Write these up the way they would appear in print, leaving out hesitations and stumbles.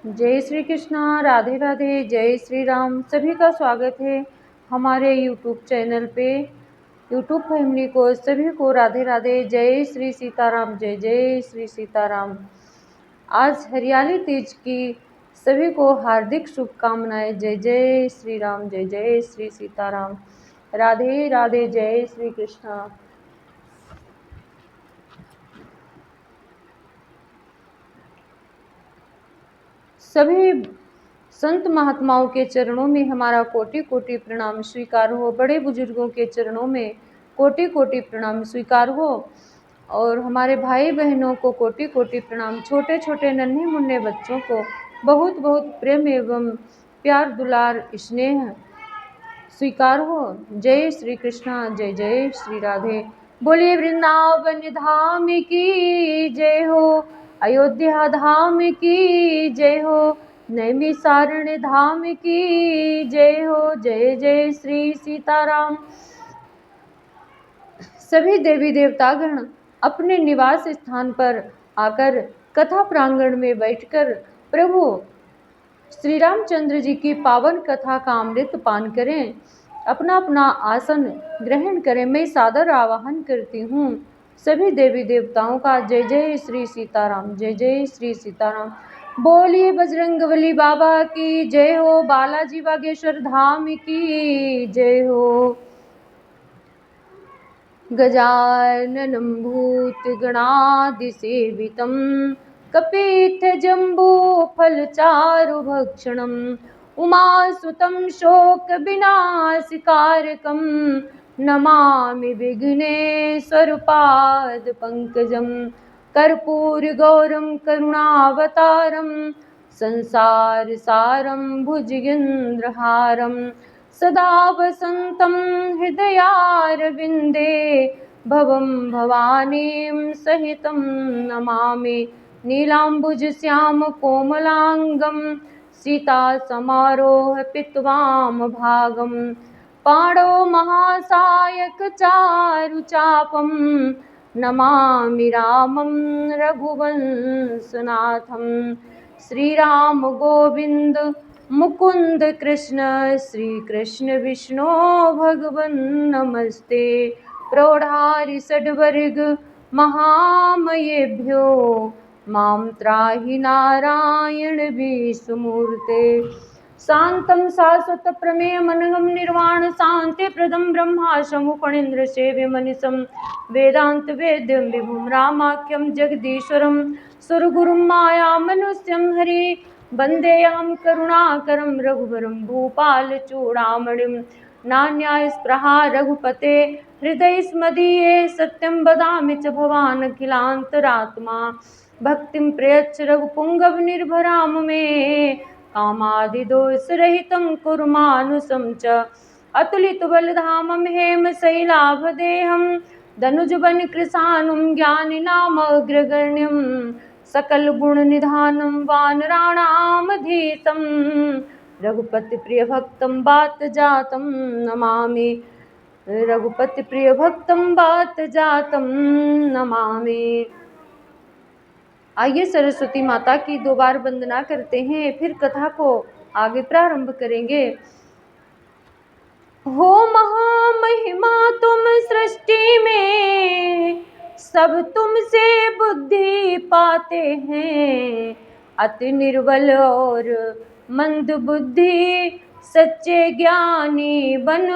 जय श्री कृष्णा, राधे राधे, जय श्री राम। सभी का स्वागत है हमारे यूट्यूब चैनल पे। यूट्यूब फैमिली को सभी को राधे राधे, जय श्री सीताराम, जय जय श्री सीताराम। आज हरियाली तीज की सभी को हार्दिक शुभकामनाएं। जय जय श्री राम, जय जय श्री सीताराम, राधे राधे, जय श्री कृष्णा। सभी संत महात्माओं के चरणों में हमारा कोटि कोटि प्रणाम स्वीकार हो। बड़े बुजुर्गों के चरणों में कोटि कोटि प्रणाम स्वीकार हो। और हमारे भाई बहनों को कोटि कोटि प्रणाम। छोटे छोटे नन्हे मुन्ने बच्चों को बहुत बहुत प्रेम एवं प्यार दुलार स्नेह स्वीकार हो। जय श्री कृष्णा, जय जय श्री राधे। बोलिए वृंदावन धाम की जय हो, अयोध्या धाम की जय हो, नैमिषारण्य धाम की जय हो। जय जय श्री सीताराम। सभी देवी देवतागण अपने निवास स्थान पर आकर कथा प्रांगण में बैठकर प्रभु श्री रामचंद्र जी की पावन कथा का अमृत पान करें। अपना अपना आसन ग्रहण करें। मैं सादर आवाहन करती हूँ सभी देवी देवताओं का। जय जय श्री सीताराम, जय जय श्री सीताराम। बोलिए बजरंगबली बाबा की जय हो, बालाजी बागेश्वर धाम की जय हो। गजाननं भूतगणादिसेवितं कपित्थजम्बूफलचारुभक्षणं उमासुतं शोकविनाशकारकं नमामि विघ्नेश्वरपादपङ्कजं कर्पूरगौरं करुणावतारं संसारसारं भुजगेन्द्रहारं सदा वसन्तं हृदयारविन्दे भवं भवानीं सहितं नमामि। नीलाम्बुजश्यामकोमलाङ्गं सीतासमारोहपित्वामभागं पाणौ महासायकचारुचापं नमामि रामं रघुवंशनाथं। श्रीराम गोविंद मुकुंद कृष्ण, श्री कृष्ण विष्णु भगवन् नमस्ते। प्रौढ़ारि षड्वर्ग महामयेभ्यो मां त्राहि नारायण विष्णुमूर्ते। शान्तं शाश्वत प्रमेयमनघं निर्वाण शान्तिप्रदं ब्रह्मा शमुफणीन्द्र सेव्यमनिशं वेदांत वेद्यं विभुं रामाख्यं जगदीश्वरं सुरगुरुं मायामनुष्यं हरि वन्देऽहं करुणाकरं रघुवरं भूपालचूडामणिं। नान्यायस्पृहा रघुपते हृदयस्मदीये सत्यं वदामि च भवान् अखिलान्तरात्मा। भक्तिं प्रयच्छ रघुपुङ्गवनिर्भरां मे कामादिदोषरहितं कुरु मानुषं च। अतुलितबलधामं हेमशैलाभदेहं धनुजवनकृशानुं ज्ञानिनामग्रगण्यं सकल गुण निधानं वानराणामधीशं रघुपति प्रिय भक्तं बात जातं नमामि। रघुपति प्रिय भक्तं बात जातं नमामि। आइए सरस्वती माता की 2 बार वंदना करते हैं, फिर कथा को आगे प्रारंभ करेंगे। हो महामहिमा तुम सृष्टि में, सब तुमसे बुद्धि पाते हैं। अति निर्बल और मंद बुद्धि सच्चे ज्ञानी बन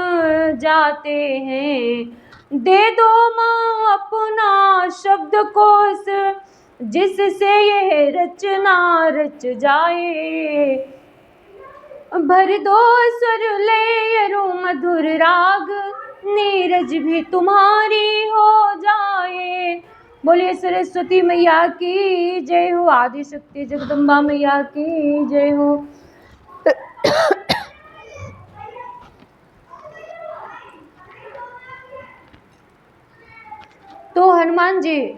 जाते हैं। दे दो माँ अपना शब्दकोश, जिससे यह रचना रच जाए। भर दो स्वर लयरू मधुर राग, नीरज भी तुम्हारी हो जाए। बोलिए सरस्वती मैया की जय हो, आदि शक्ति जगदम्बा मैया की जय हो। तो हनुमान जी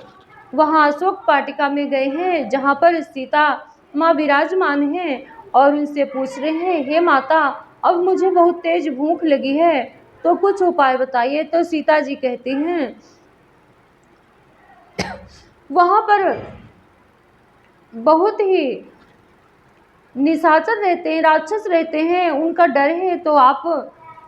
वहाँ अशोक वाटिका में गए हैं, जहाँ पर सीता माँ विराजमान हैं और उनसे पूछ रहे हैं, हे माता अब मुझे बहुत तेज भूख लगी है, तो कुछ उपाय बताइए। तो सीता जी कहती हैं, वहाँ पर बहुत ही निशाचर रहते हैं, राक्षस रहते हैं, उनका डर है, तो आप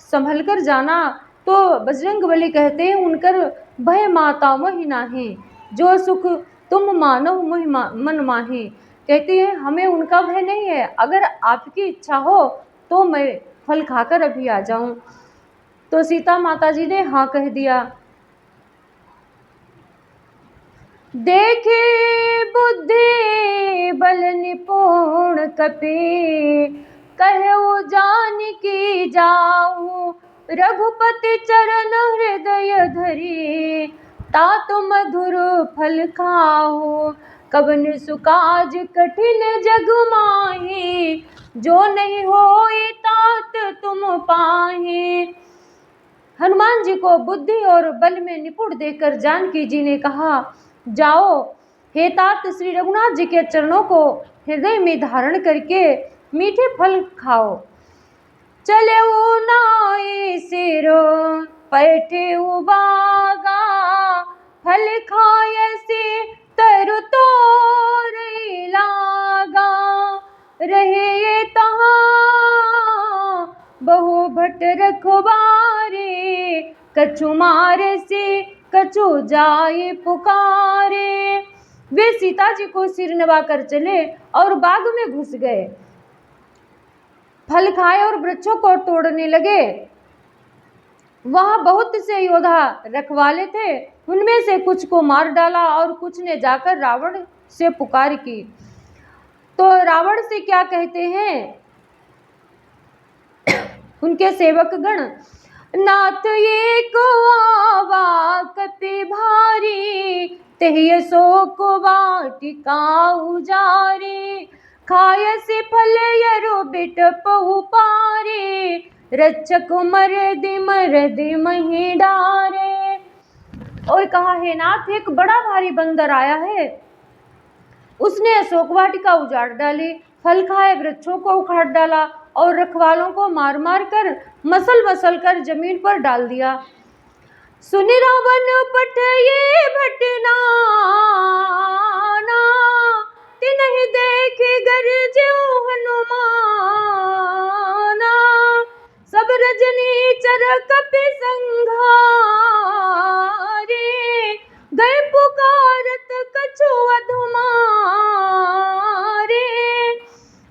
संभल कर जाना। तो बजरंग बली कहते हैं उनकर भय माता वही नाहे, जो सुख तुम मानो मन माहे। कहती है हमें उनका भय नहीं है, अगर आपकी इच्छा हो तो मैं फल खाकर अभी आ जाऊं। तो सीता माता जी ने हाँ कह दिया। देखे बुद्धि बल निपुण कपि, कहु जानकी जाऊ, रघुपति चरण हृदय धरी, तात मधुर फल खाओ। कवन सुकाज कठिन जग माही, जो नहीं होई तात तुम पाहे। हनुमान जी को बुद्धि और बल में निपुण देखकर जानकी जी ने कहा, जाओ हे तात श्री रघुनाथ जी के चरणों को हृदय में धारण करके मीठे फल खाओ। चले नाई सिरो पैठे उबागा, फल खाए से तरु तोर लागा, रहे तहाँ बहु भट रखवारे, कछु मारे से कछु जाए पुकारे। वे सीता जी को सिर नवा कर चले और बाग में घुस गए, फल खाए और वृक्षों को तोड़ने लगे। वहां बहुत से योद्धा रखवाले थे, उनमें से कुछ को मार डाला और कुछ ने जाकर रावण से पुकार की। तो रावण से क्या कहते हैं उनके सेवक गण, नाथ ये को आवा कपि भारी, तेहि शोक वाटिका उजारी, खाय से फल यरु बिटप उपारे, रक्षक मरदि मही डारे। और कहा, हे नाथ एक बड़ा भारी बंदर आया है, उसने अशोक वाटिका उजाड़ डाली, फल खाए वृक्षों को उखाड़ डाला और रखवालों को मार मार कर मसल कर जमीन पर डाल दिया। सुनि रावण पट ये भटनाना, तिन्हि देख गरजेउ हनुमाना, सब रजनी चर कपि संघारे, गए पुकारत कछु अधुमारे।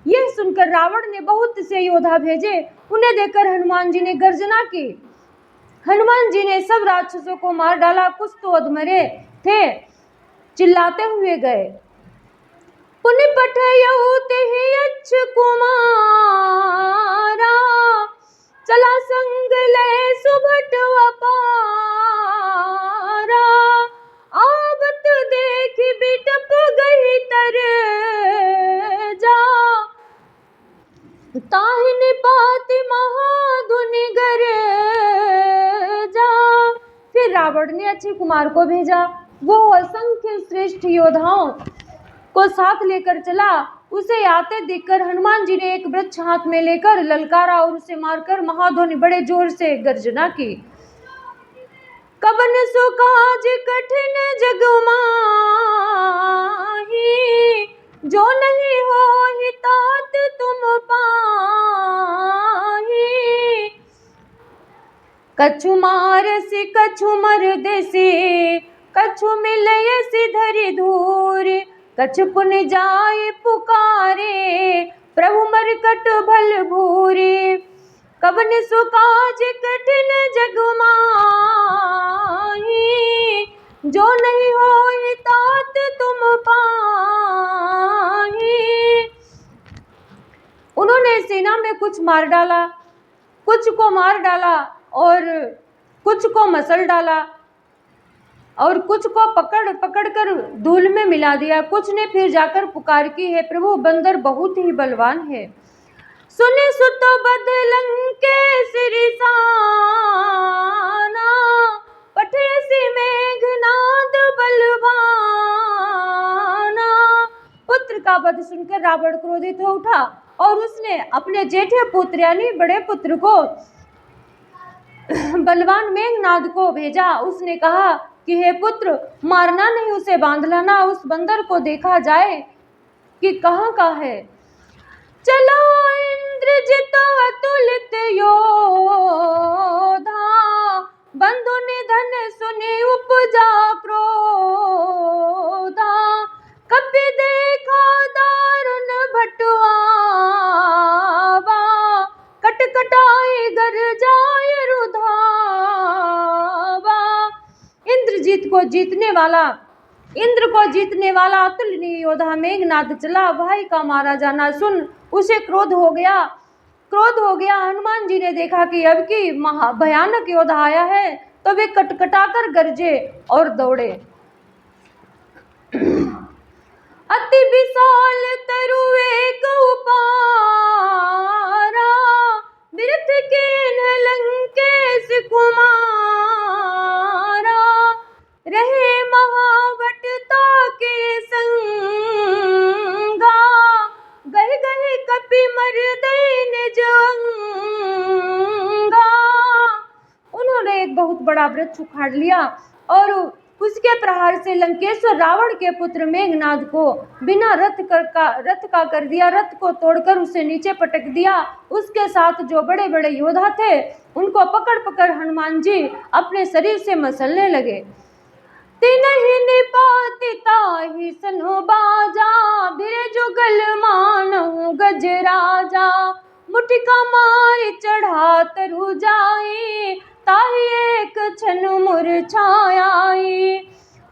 यह सुनकर रावण ने बहुत से योद्धा भेजे, उन्हें देखकर हनुमान जी ने गर्जना की। हनुमान जी ने सब राक्षसों को मार डाला, कुछ तो अधमरे थे, चिल्लाते हुए गए। पुनि पठयउ तेहि अच्छ कुमारा, चला संग ले सुभट अपारा, आवत देख बिटप गई तर जा, ताहि निपाति महाधुनि गर जा। फिर रावण ने अच्छे कुमार को भेजा, वो असंख्य श्रेष्ठ योद्धाओं को साथ लेकर चला। उसे आते देखकर हनुमान जी ने एक वृक्ष हाथ में लेकर ललकारा और उसे मारकर महाध्वनि बड़े जोर से गर्जना की। कवन सो काज कठिन जग माही, जो नहीं होहि तात तुम पाही, कछु मारसि कछु मरदेसि, कछु मिलयसि धरि धूर, कछु पुनि जाय पुकारे, प्रभु मरकट भल भूरे। कवन सो काज कठिन जग माही, जो नहीं होई तात तुम पाही। उन्होंने सेना में कुछ मार डाला, कुछ को मार डाला और कुछ को मसल डाला और कुछ को पकड़ कर धूल में मिला दिया। कुछ ने फिर जाकर पुकार की, है प्रभु बंदर बहुत ही बलवान है। सुनि सुत बदलंकेसरी साना, पठयसि मेघनाद बलवाना। पुत्र का वध सुनकर रावण क्रोधित हो उठा और उसने अपने जेठे पुत्र यानी बड़े पुत्र को बलवान मेघनाद को भेजा। उसने कहा कि हे पुत्र मारना नहीं, उसे बांध लाना, उस बंदर को देखा जाए कि कहाँ का है। चलो इंद्रजित अतुलित योधा, बंधु निधन सुनि उपजा क्रोधा। कपि देखा दारुण भटुआवा, कटकटाई गरजाय रुधावा। इंद्र को जीतने वाला अतुलनीय योद्धा मेघनाद चला। भाई का मारा जाना सुन उसे क्रोध हो गया। हनुमान जी ने देखा कि अब की भयानक योद्धा आया है, तो वे कटकटाकर गरजे और दौड़े। अति विशाल तरु एक उपारा, बिरथ कीन्ह लंकेश कुमारा। रहे महावटता के संगा, गहि गहि कपि मरदै निज अंगा। उन्होंने एक बहुत बड़ा वृक्ष उखाड़ लिया और उसके प्रहार से लंकेश्वर रावण के पुत्र मेघनाद को बिना रथ का कर दिया। रथ को तोड़कर उसे नीचे पटक दिया। उसके साथ जो बड़े बड़े योद्धा थे उनको पकड़ पकड़ हनुमान जी अपने शरीर से मसलने लगे। तिनहि निपाति ताहि सनु बाजा, बिरे जुगल मानहु गजराजा। मुठिका मारि चढ़ा तरु जाई, ताहि एक क्षण मुरझाई।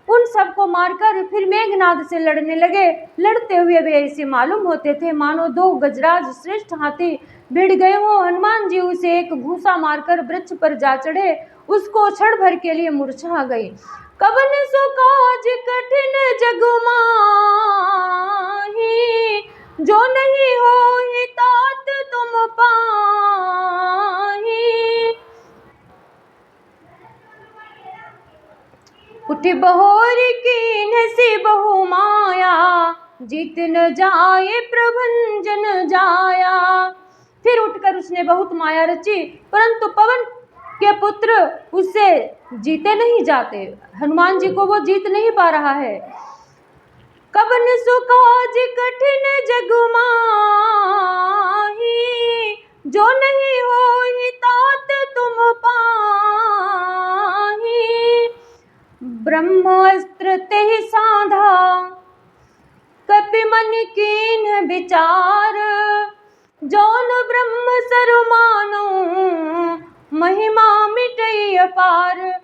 उन सबको मारकर फिर मेघनाद से लड़ने लगे। लड़ते हुए वे ऐसे मालूम होते थे मानो दो गजराज श्रेष्ठ हाथी भिड़ गए हों। हनुमान जी उसे एक घूसा मारकर वृक्ष पर जा चढ़े। उसको क्षण भर के लिए मूर्छा गई। कवन सो काज कठिन जगु माही, जो नहीं होहि तात तुम पाही। उठि बहोरी कीन्ह सी बहु माया, जीत न जाए प्रभंजन जाया। फिर उठकर उसने बहुत माया रची, परंतु पवन के पुत्र उससे जीते नहीं जाते। हनुमान जी को वो जीत नहीं पा रहा है। कवन सो काज कठिन जगु माही, जो नहीं होहि तात तुम पाही। ब्रह्मास्त्र तेहि साधा, कपि मन कीन्ह विचार। जौन ब्रह्म सरु मानो, महिमा मिटई अपार।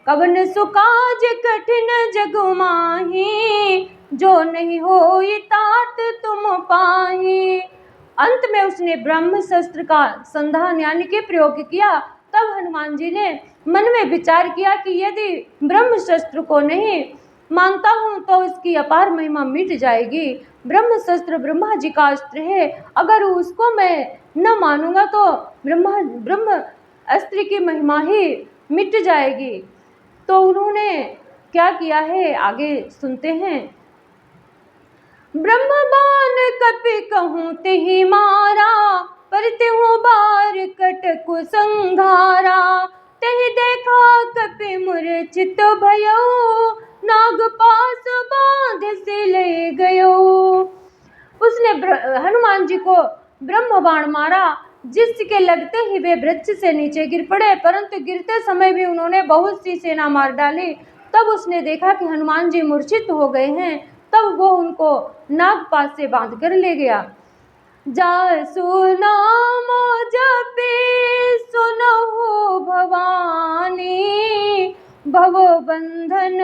कवन सो काज कठिन जगु माही, जो नहीं होई तात तुम पाही। अंत में उसने ब्रह्म शस्त्र का संधान यानी कि प्रयोग किया। तब हनुमान जी ने मन में विचार किया कि यदि ब्रह्म शस्त्र को नहीं मानता हूँ तो उसकी अपार महिमा मिट जाएगी। ब्रह्म शस्त्र ब्रह्मा जी का अस्त्र है, अगर उसको मैं न मानूंगा तो ब्रह्म अस्त्र की महिमा ही मिट जाएगी। तो उन्होंने क्या किया है आगे सुनते हैं। ब्रह्म बाण कपि कहूँ तेहि मारा, पर तेहु बार कटकु संघारा। तेहि देखा कपि मूर्छित भयो, नाग पास बांध से ले गयो। उसने हनुमान जी को ब्रह्म बाण मारा, जिसके लगते ही वे वृक्ष से नीचे गिर पड़े, परंतु गिरते समय भी उन्होंने बहुत सी सेना मार डाली। तब उसने देखा कि हनुमान जी मूर्छित हो गए हैं। तब वो उनको नागपाश से बांध कर ले गया। जासु नाम जपे सुनहु भवानी, भव बंधन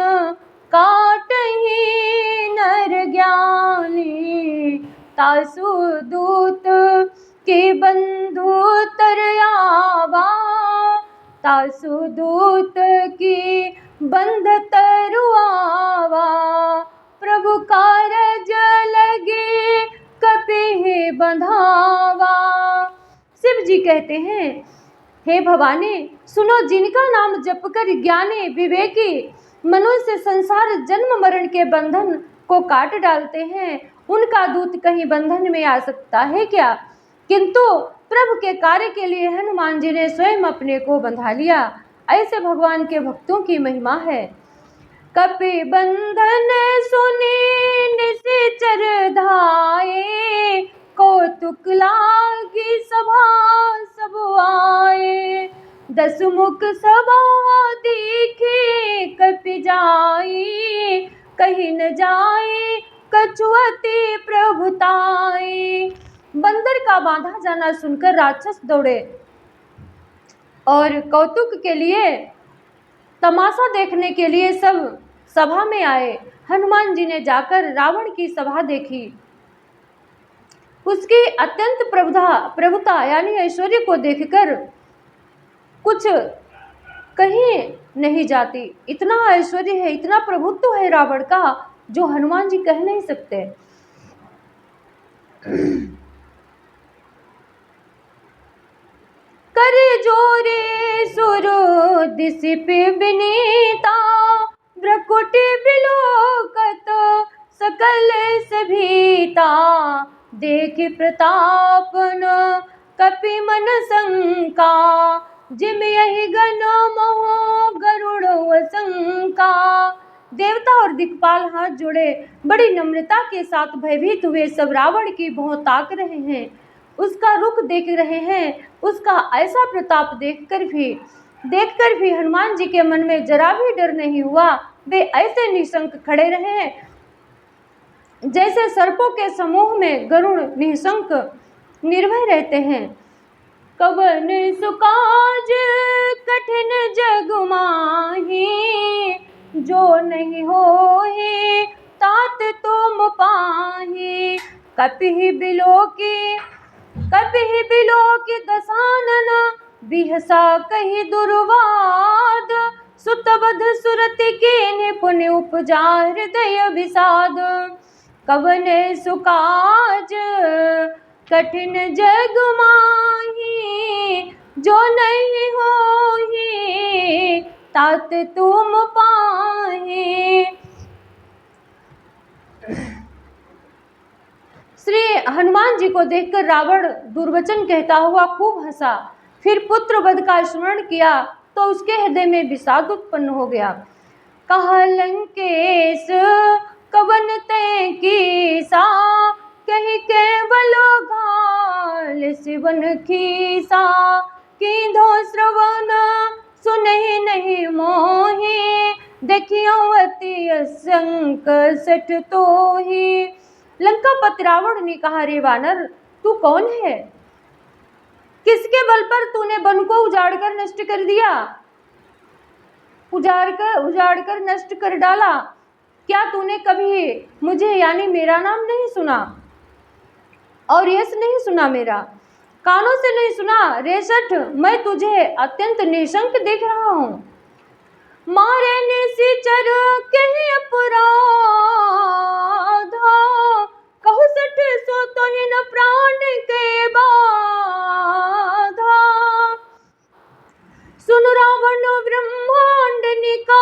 काटहि नर ज्ञानी। तासु दूत के बंधु तर आवा, तासु दूत की बंध तरुआवा। प्रभु कारज लगे कपि बंधावा। शिव जी कहते हैं, हे भवानी सुनो, जिनका नाम जप कर ज्ञानी विवेकी मनुष्य संसार जन्म मरण के बंधन को काट डालते हैं, उनका दूत कहीं बंधन में आ सकता है क्या। किंतु प्रभु के कार्य के लिए हनुमान जी ने स्वयं अपने को बंधा लिया। ऐसे भगवान के भक्तों की महिमा है। कपि बंधन सुनी निशिचर धाये, कौतुक शुक्ला की सभा सब आए, 10 मुख सभा देखे कपि जाई, कहीं न जाए कछुअति प्रभुताई। बंदर का बांधा जाना सुनकर राक्षस दौड़े और कौतुक के लिए, तमाशा देखने के लिए सब सभा में आए। हनुमान जी ने जाकर रावण की सभा देखी, उसकी अत्यंत प्रभुता यानी ऐश्वर्य को देखकर कुछ कहीं नहीं जाती। इतना ऐश्वर्य है, इतना प्रभुत्व है रावण का, जो हनुमान जी कह नहीं सकते। करे जोरे सुरो दिसिप विनीता, भ्रकुटि बिलोकत सकल सभीता, देख प्रताप न कपि मन शंका, जिम यही गण मोह गरुड़ वसंका। देवता और दिक्पाल हाथ जोड़े बड़ी नम्रता के साथ भयभीत हुए सब रावण की भौं ताक रहे हैं, उसका रुख देख रहे हैं। उसका ऐसा प्रताप देखकर भी हनुमान जी के मन में जरा भी डर नहीं हुआ। वे ऐसे निशंक खड़े रहे जैसे सर्पों के समूह में गरुड़ निशंक निर्भय रहते हैं। कवन सुकाज कठिन जग माही, जो नहीं होहि तात तुम पाही, कपिहि बिलोकी दसानन, बिहसा कहि दुर्वाद, सुतबध सुरति कीन्हि पुनि उपजा हृदय विषाद। कवन सुकाज कठिन जग माही, जो नहीं होहि तात तुम पाही। श्री हनुमान जी को देखकर रावण दुर्वचन कहता हुआ खूब हंसा। फिर पुत्र वध का स्मरण किया तो उसके हृदय में विषाद उत्पन्न हो गया। कहा लंकेश कवन तै कीसा, कही केवल घाल सिवन खीसा, कीधो श्रवण सुनहि नहीं मोहि, देखियो अति असंक सठ तोहि। लंकापति रावण ने कहा, रे वानर, तू कौन है? किसके बल पर तूने वन को उजाड़कर नष्ट कर दिया, उजाड़कर नष्ट कर डाला? क्या तूने कभी मुझे यानी मेरा नाम नहीं सुना और यश नहीं सुना? मेरा कानों से नहीं सुना? रे सठ, मैं तुझे अत्यंत निशंक देख रहा हूँ। मारे निशिचर कहीं अपराधा, कहु सठ सो तोहिन प्राण के बाधा। सुन रावण ब्रह्मांड निकाया,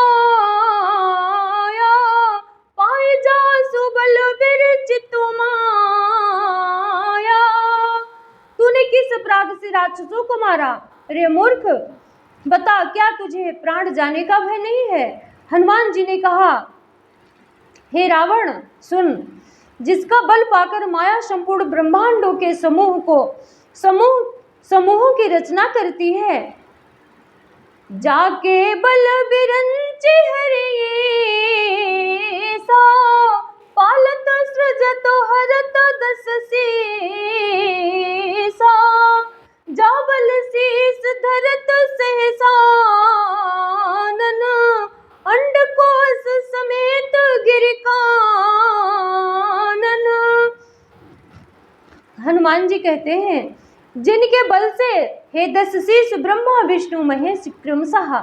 पाए जासु बल विरचित माया। तूने किस अपराध से राक्षसों को मारा? रे मूर्ख, बता, क्या तुझे प्राण जाने का भय नहीं है? हनुमान जी ने कहा, हे रावण, सुन, जिसका बल पाकर माया संपूर्ण ब्रह्मांडों के समूहों की रचना करती है, जाके बल बिरंचि हरियेसा, पालत सृजत हरत दस सीसा, जा बल शीस धरत सहसानन, अंडकोश समेत गिरिकानन। हनुमान जी कहते हैं, जिनके बल से हे 10 शीश ब्रह्मा विष्णु महेश क्रमशः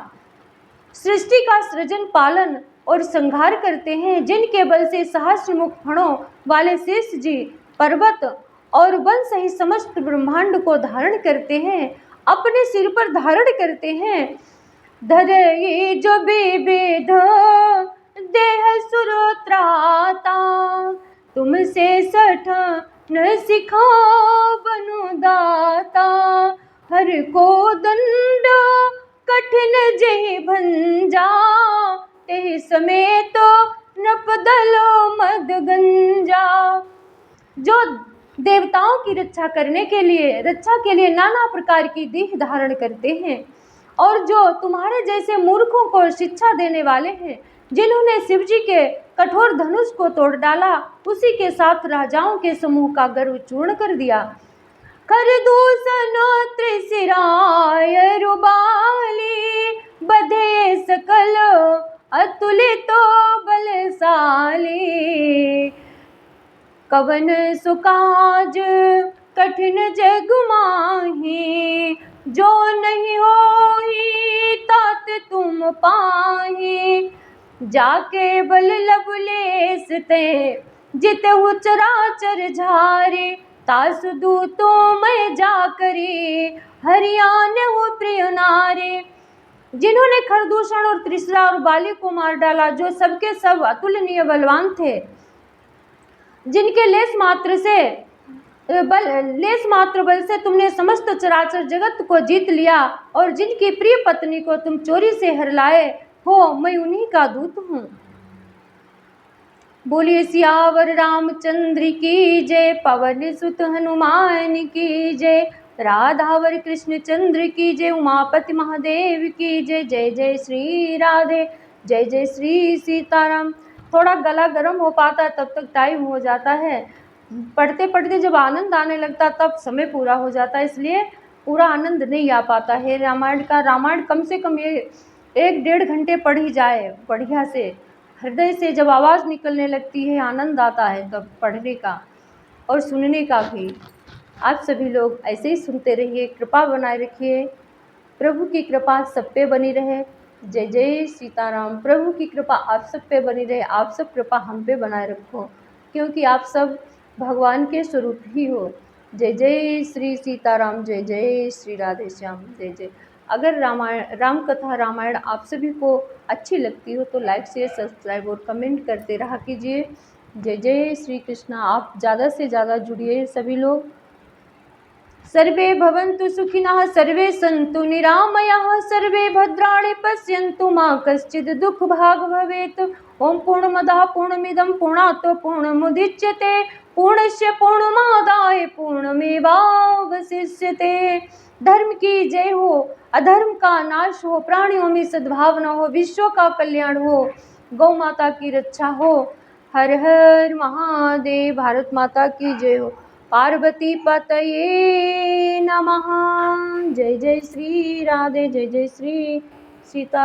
सृष्टि का सृजन पालन और संहार करते हैं, जिनके बल से सहस्त्रमुख फणों वाले शेष जी पर्वत और वन सहित समस्त ब्रह्मांड को धारण करते हैं, अपने सिर पर धारण करते हैं। धरई जो विविध देह सुरत्राता, तुमसे सठ न सिखा बनु दाता, हर को दंड कठिन जहि भंजा, तेहि समेत नपदलो मद गंजा। जो देवताओं की रक्षा के लिए नाना प्रकार की देह धारण करते हैं, और जो तुम्हारे जैसे मूर्खों को शिक्षा देने वाले हैं, जिन्होंने शिवजी के कठोर धनुष को तोड़ डाला, उसी के साथ राजाओं के समूह का गर्व चूर्ण कर दिया। खरदूषण त्रिशिराय रुबाली, बधे सकल अतुलित बलशाली। कवन सुकाज कठिन जग माही, जो नहीं होई तात तुम पाही। जाके बल लवलेस ते जितहु चराचर झारे, तासु दूतों में जाकरे हरियाण हो प्रिय नारे। जिन्होंने खरदूषण और त्रिशिरा और बाली को मार डाला, जो सबके सब अतुलनीय बलवान थे, जिनके लेस मात्र बल से तुमने समस्त चराचर जगत को जीत लिया, और जिनकी प्रिय पत्नी को तुम चोरी से हर लाए हो, मैं उन्हीं का दूत हूँ। बोलिए सियावर रामचंद्र की जय, पवन सुत हनुमान की जय, राधावर कृष्ण चंद्र की जय, उमापति महादेव की जय। जय जय श्री राधे, जय जय श्री सीताराम। थोड़ा गला गर्म हो पाता तब तक टाइम हो जाता है, पढ़ते पढ़ते जब आनंद आने लगता तब समय पूरा हो जाता है, इसलिए पूरा आनंद नहीं आ पाता है रामायण का। रामायण कम से कम ये 1-1.5 घंटे पढ़ी जाए बढ़िया से, हृदय से जब आवाज़ निकलने लगती है, आनंद आता है तब पढ़ने का और सुनने का भी। आप सभी लोग ऐसे ही सुनते रहिए, कृपा बनाए रखिए, प्रभु की कृपा सब पे बनी रहे। जय जय सीताराम। प्रभु की कृपा आप सब पे बनी रहे, आप सब कृपा हम पे बनाए रखो, क्योंकि आप सब भगवान के स्वरूप ही हो। जय जय श्री सीताराम, जय जय श्री राधे श्याम, जय जय। अगर राम कथा रामायण आप सभी को अच्छी लगती हो तो लाइक शेयर सब्सक्राइब और कमेंट करते रहा कीजिए। जय जय श्री कृष्णा। आप ज़्यादा से ज़्यादा जुड़िए सभी लोग। सर्वे भवन्तु सुखिनः, सर्वे सन्तु निरामयाः, सर्वे भद्राणि पश्यन्तु मा कश्चित् दुःखभाग् भवेत्। ओम पूर्णमदः पूर्णमिदं पूर्णात् पूर्णमुदच्यते, पूर्णस्य पूर्णमादाय पूर्णमेवावशिष्यते। धर्म की जय हो, अधर्म का नाश हो, प्राणियों में सद्भावना हो, विश्व का कल्याण हो, गौ माता की रक्षा हो। हर हर महादेव। भारत माता की जय हो। पार्वती पतये नमः। जय जय श्री राधे, जय जय श्री सीता।